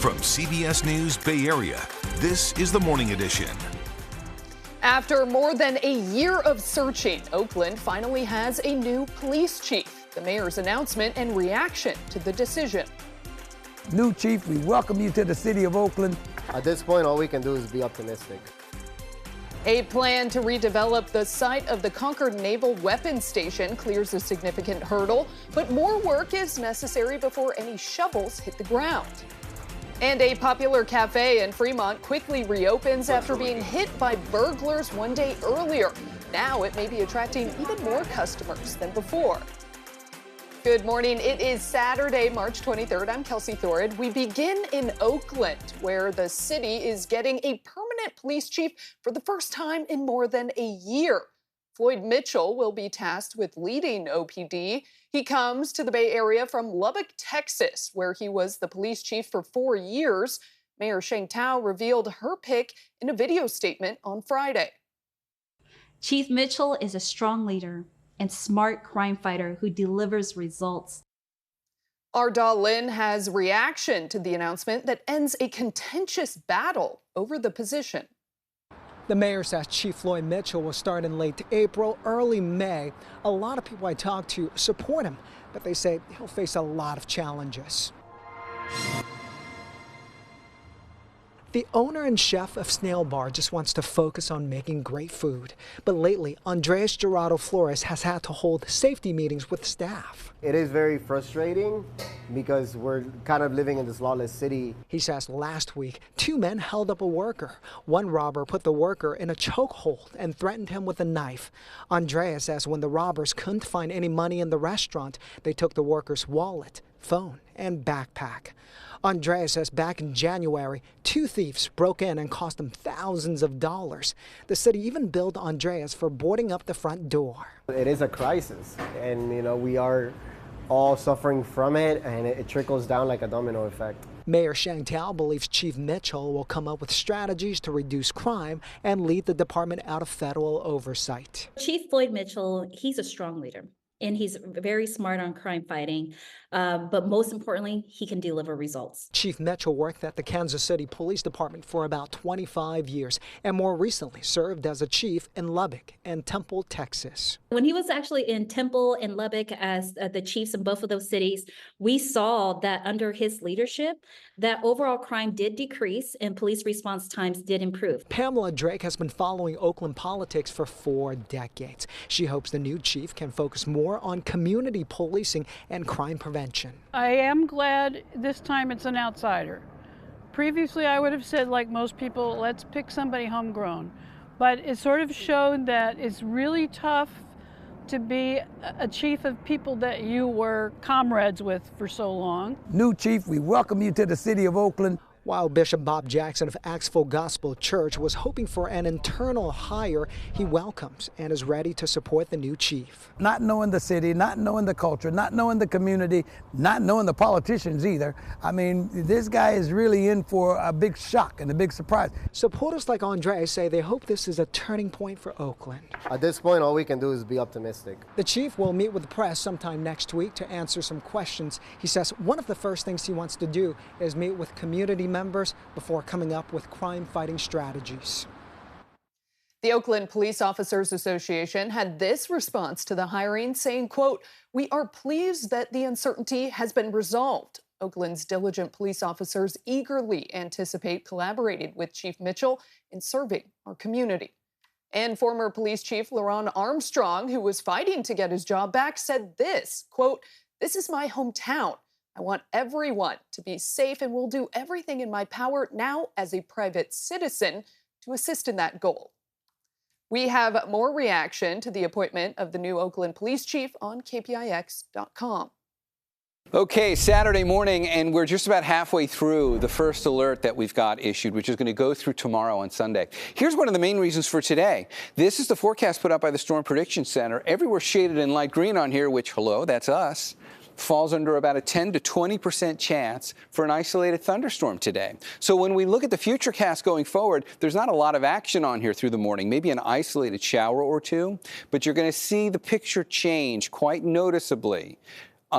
From CBS News Bay Area, this is the Morning Edition. After more than a year of searching, Oakland finally has a new police chief. The mayor's announcement and reaction to the decision. New chief, we welcome you to the city of Oakland. At this point, all we can do is be optimistic. A plan to redevelop the site of the Concord Naval Weapons Station clears a significant hurdle, but more work is necessary before any shovels hit the ground. And a popular cafe in Fremont quickly reopens after being hit by burglars one day earlier. Now it may be attracting even more customers than before. Good morning. It is Saturday, March 23rd. I'm Kelsey Thorid. We begin in Oakland, where the city is getting a permanent police chief for the first time in more than a year. Floyd Mitchell will be tasked with leading OPD. He comes to the Bay Area from Lubbock, Texas, where he was the police chief for 4 years. Mayor Sheng Tao revealed her pick in a video statement on Friday. Chief Mitchell is a strong leader and smart crime fighter who delivers results. Ardal Lin has reaction to the announcement that ends a contentious battle over the position. The mayor says Chief Floyd Mitchell will start in late April, early May. A lot of people I talked to support him, but they say he'll face a lot of challenges. The owner and chef of Snail Bar just wants to focus on making great food. But lately, Andres Gerardo Flores has had to hold safety meetings with staff. It is very frustrating because we're kind of living in this lawless city. He says last week, 2 men held up a worker. One robber put the worker in a chokehold and threatened him with a knife. Andrea says when the robbers couldn't find any money in the restaurant, they took the worker's wallet, phone, and backpack. Andrea says back in January, 2 thieves broke in and cost him thousands of dollars. The city even billed Andreas for boarding up the front door. It is a crisis, and we are all suffering from it, and it trickles down like a domino effect. Mayor Sheng Tao believes Chief Mitchell will come up with strategies to reduce crime and lead the department out of federal oversight. Chief Floyd Mitchell, he's a strong leader. And he's very smart on crime fighting, but most importantly, he can deliver results. Chief Mitchell worked at the Kansas City Police Department for about 25 years and more recently served as a chief in Lubbock and Temple, Texas. When he was actually in Temple and Lubbock as the chiefs in both of those cities, we saw that under his leadership, that overall crime did decrease and police response times did improve. Pamela Drake has been following Oakland politics for 4 decades. She hopes the new chief can focus more on community policing and crime prevention. I am glad this time it's an outsider. Previously, I would have said, like most people, let's pick somebody homegrown. But it sort of showed that it's really tough to be a chief of people that you were comrades with for so long. New chief, we welcome you to the city of Oakland. While Bishop Bob Jackson of Axville Gospel Church was hoping for an internal hire, he welcomes and is ready to support the new chief. Not knowing the city, not knowing the culture, not knowing the community, not knowing the politicians either. I mean, this guy is really in for a big shock and a big surprise. Supporters like Andre say they hope this is a turning point for Oakland. At this point, all we can do is be optimistic. The chief will meet with the press sometime next week to answer some questions. He says one of the first things he wants to do is meet with community members before coming up with crime-fighting strategies. The Oakland Police Officers Association had this response to the hiring, saying, quote, "We are pleased that the uncertainty has been resolved. Oakland's diligent police officers eagerly anticipate collaborating with Chief Mitchell in serving our community." And former police chief LaRon Armstrong, who was fighting to get his job back, said this, quote, "This is my hometown. I want everyone to be safe and will do everything in my power now as a private citizen to assist in that goal." We have more reaction to the appointment of the new Oakland police chief on KPIX.com. Okay, Saturday morning, and we're just about halfway through the first alert that we've got issued, which is going to go through tomorrow on Sunday. Here's one of the main reasons for today. This is the forecast put up by the Storm Prediction Center. Everywhere shaded in light green on here, which, hello, that's us, falls under about a 10 to 20% chance for an isolated thunderstorm today. So when we look at the future cast going forward, there's not a lot of action on here through the morning, maybe an isolated shower or two, but you're going to see the picture change quite noticeably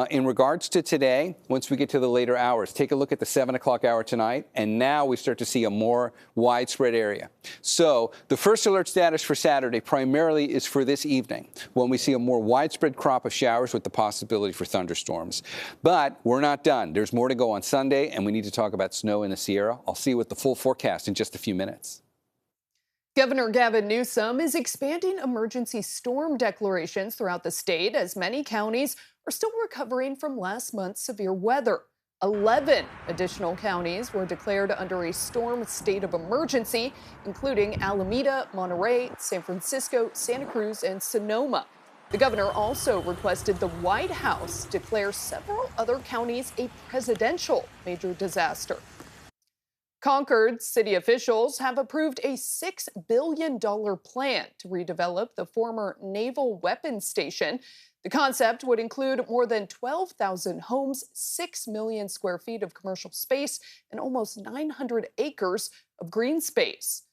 in regards to today, once we get to the later hours, take a look at the 7 o'clock hour tonight, and now we start to see a more widespread area. So the first alert status for Saturday primarily is for this evening, when we see a more widespread crop of showers with the possibility for thunderstorms. But we're not done. There's more to go on Sunday, and we need to talk about snow in the Sierra. I'll see you with the full forecast in just a few minutes. Governor Gavin Newsom is expanding emergency storm declarations throughout the state as many counties are still recovering from last month's severe weather. 11 additional counties were declared under a storm state of emergency, including Alameda, Monterey, San Francisco, Santa Cruz, and Sonoma. The governor also requested the White House declare several other counties a presidential major disaster. Concord city officials have approved a $6 billion plan to redevelop the former naval weapons station. The concept would include more than 12,000 homes, 6 million square feet of commercial space, and almost 900 acres of green space.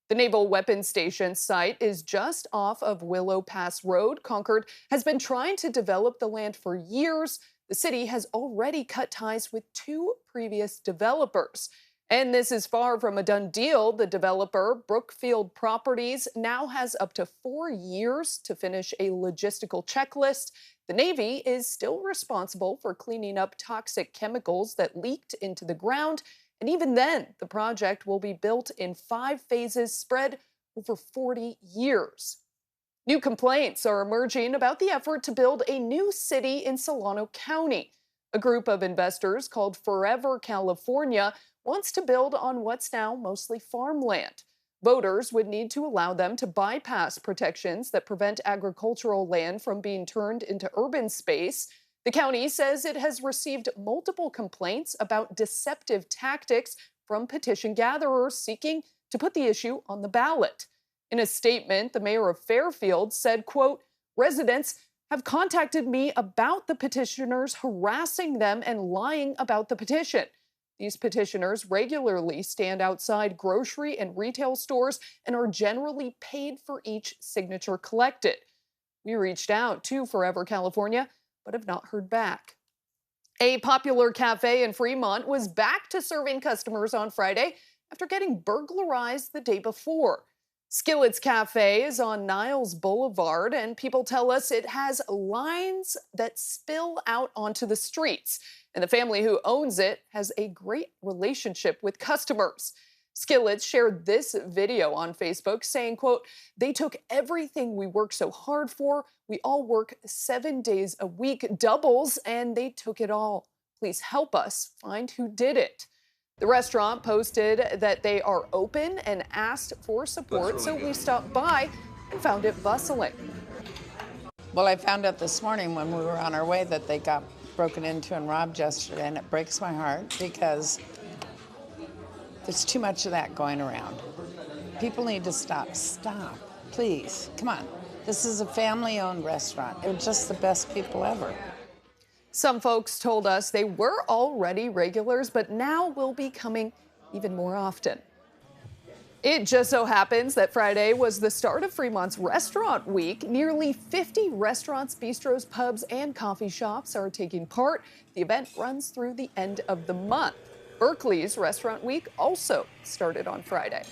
The Naval Weapons Station site is just off of Willow Pass Road. Concord has been trying to develop the land for years. The city has already cut ties with 2 previous developers. And this is far from a done deal. The developer, Brookfield Properties, now has up to 4 years to finish a logistical checklist. The Navy is still responsible for cleaning up toxic chemicals that leaked into the ground. And even then, the project will be built in 5 phases spread over 40 years. New complaints are emerging about the effort to build a new city in Solano County. A group of investors called Forever California wants to build on what's now mostly farmland. Voters would need to allow them to bypass protections that prevent agricultural land from being turned into urban space. The county says it has received multiple complaints about deceptive tactics from petition gatherers seeking to put the issue on the ballot. In a statement, the mayor of Fairfield said, quote, "Residents have contacted me about the petitioners harassing them and lying about the petition. These petitioners regularly stand outside grocery and retail stores and are generally paid for each signature collected." We reached out to Forever California, but have not heard back. A popular cafe in Fremont was back to serving customers on Friday after getting burglarized the day before. Skillet's Cafe is on Niles Boulevard, and people tell us it has lines that spill out onto the streets. And the family who owns it has a great relationship with customers. Skillet's shared this video on Facebook saying, quote, "They took everything we worked so hard for. We all work 7 days a week, doubles, and they took it all. Please help us find who did it." The restaurant posted that they are open and asked for support, so we stopped by and found it bustling. Well, I found out this morning when we were on our way that they got broken into and robbed yesterday, and it breaks my heart because there's too much of that going around. People need to stop. Stop, please. Come on. This is a family-owned restaurant. They're just the best people ever. Some folks told us they were already regulars, but now will be coming even more often. It just so happens that Friday was the start of Fremont's Restaurant Week. Nearly 50 restaurants, bistros, pubs, and coffee shops are taking part. The event runs through the end of the month. Berkeley's Restaurant Week also started on Friday.